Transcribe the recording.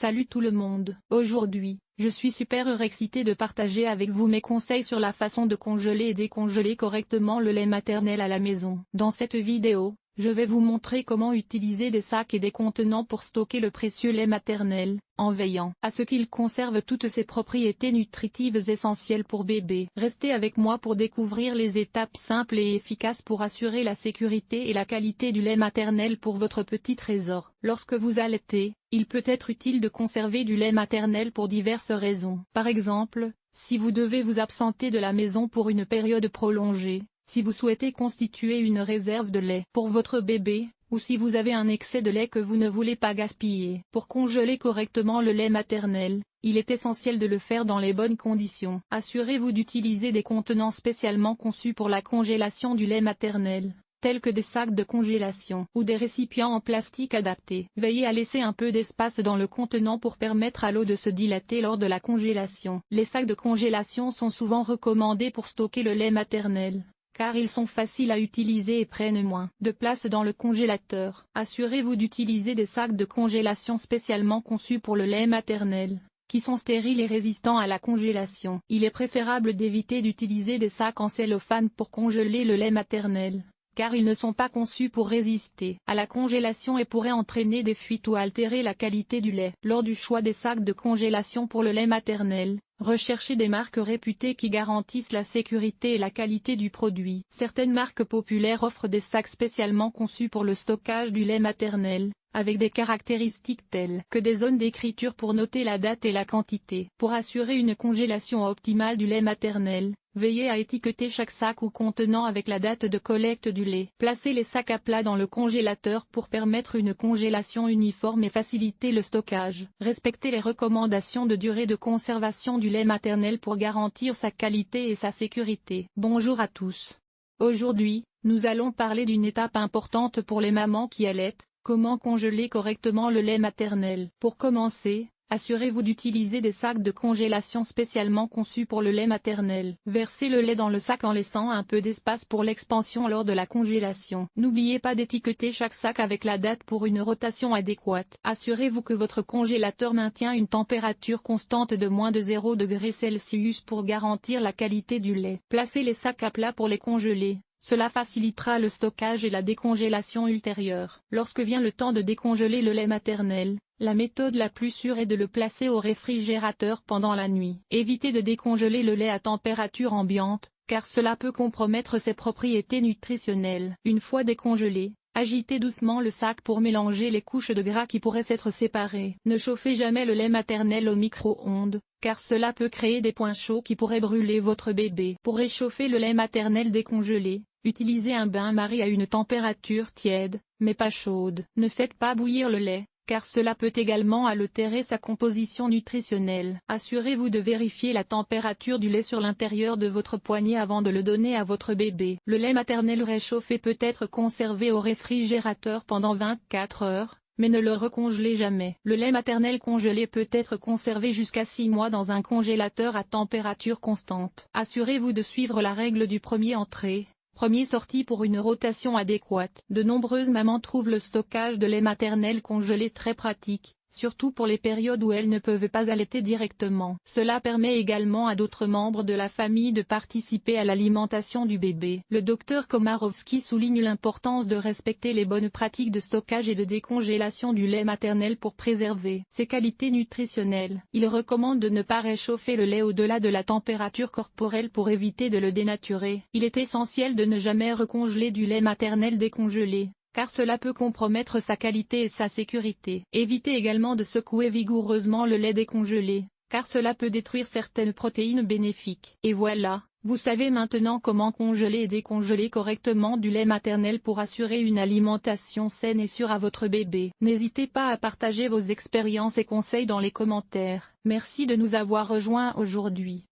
Salut tout le monde. Aujourd'hui, je suis super excitée de partager avec vous mes conseils sur la façon de congeler et décongeler correctement le lait maternel à la maison. Dans cette vidéo, je vais vous montrer comment utiliser des sacs et des contenants pour stocker le précieux lait maternel, en veillant à ce qu'il conserve toutes ses propriétés nutritives essentielles pour bébé. Restez avec moi pour découvrir les étapes simples et efficaces pour assurer la sécurité et la qualité du lait maternel pour votre petit trésor. Lorsque vous allaitez, il peut être utile de conserver du lait maternel pour diverses raisons. Par exemple, si vous devez vous absenter de la maison pour une période prolongée, si vous souhaitez constituer une réserve de lait pour votre bébé, ou si vous avez un excès de lait que vous ne voulez pas gaspiller. Pour congeler correctement le lait maternel, il est essentiel de le faire dans les bonnes conditions. Assurez-vous d'utiliser des contenants spécialement conçus pour la congélation du lait maternel, tels que des sacs de congélation ou des récipients en plastique adaptés. Veillez à laisser un peu d'espace dans le contenant pour permettre à l'eau de se dilater lors de la congélation. Les sacs de congélation sont souvent recommandés pour stocker le lait maternel, car ils sont faciles à utiliser et prennent moins de place dans le congélateur. Assurez-vous d'utiliser des sacs de congélation spécialement conçus pour le lait maternel, qui sont stériles et résistants à la congélation. Il est préférable d'éviter d'utiliser des sacs en cellophane pour congeler le lait maternel, car ils ne sont pas conçus pour résister à la congélation et pourraient entraîner des fuites ou altérer la qualité du lait. Lors du choix des sacs de congélation pour le lait maternel, recherchez des marques réputées qui garantissent la sécurité et la qualité du produit. Certaines marques populaires offrent des sacs spécialement conçus pour le stockage du lait maternel, avec des caractéristiques telles que des zones d'écriture pour noter la date et la quantité. Pour assurer une congélation optimale du lait maternel, veillez à étiqueter chaque sac ou contenant avec la date de collecte du lait. Placez les sacs à plat dans le congélateur pour permettre une congélation uniforme et faciliter le stockage. Respectez les recommandations de durée de conservation du lait maternel pour garantir sa qualité et sa sécurité. Bonjour à tous. Aujourd'hui, nous allons parler d'une étape importante pour les mamans qui allaitent: comment congeler correctement le lait maternel. Pour commencer, assurez-vous d'utiliser des sacs de congélation spécialement conçus pour le lait maternel. Versez le lait dans le sac en laissant un peu d'espace pour l'expansion lors de la congélation. N'oubliez pas d'étiqueter chaque sac avec la date pour une rotation adéquate. Assurez-vous que votre congélateur maintient une température constante de moins de 0 degré Celsius pour garantir la qualité du lait. Placez les sacs à plat pour les congeler. Cela facilitera le stockage et la décongélation ultérieure. Lorsque vient le temps de décongeler le lait maternel, la méthode la plus sûre est de le placer au réfrigérateur pendant la nuit. Évitez de décongeler le lait à température ambiante, car cela peut compromettre ses propriétés nutritionnelles. Une fois décongelé, agitez doucement le sac pour mélanger les couches de gras qui pourraient s'être séparées. Ne chauffez jamais le lait maternel au micro-ondes, car cela peut créer des points chauds qui pourraient brûler votre bébé. Pour réchauffer le lait maternel décongelé, utilisez un bain-marie à une température tiède, mais pas chaude. Ne faites pas bouillir le lait, car cela peut également altérer sa composition nutritionnelle. Assurez-vous de vérifier la température du lait sur l'intérieur de votre poignet avant de le donner à votre bébé. Le lait maternel réchauffé peut être conservé au réfrigérateur pendant 24 heures, mais ne le recongelez jamais. Le lait maternel congelé peut être conservé jusqu'à 6 mois dans un congélateur à température constante. Assurez-vous de suivre la règle du premier entrée, premier sorti pour une rotation adéquate. De nombreuses mamans trouvent le stockage de lait maternel congelé très pratique, surtout pour les périodes où elles ne peuvent pas allaiter directement. Cela permet également à d'autres membres de la famille de participer à l'alimentation du bébé. Le docteur Komárowski souligne l'importance de respecter les bonnes pratiques de stockage et de décongélation du lait maternel pour préserver ses qualités nutritionnelles. Il recommande de ne pas réchauffer le lait au-delà de la température corporelle pour éviter de le dénaturer. Il est essentiel de ne jamais recongeler du lait maternel décongelé, car cela peut compromettre sa qualité et sa sécurité. Évitez également de secouer vigoureusement le lait décongelé, car cela peut détruire certaines protéines bénéfiques. Et voilà, vous savez maintenant comment congeler et décongeler correctement du lait maternel pour assurer une alimentation saine et sûre à votre bébé. N'hésitez pas à partager vos expériences et conseils dans les commentaires. Merci de nous avoir rejoints aujourd'hui.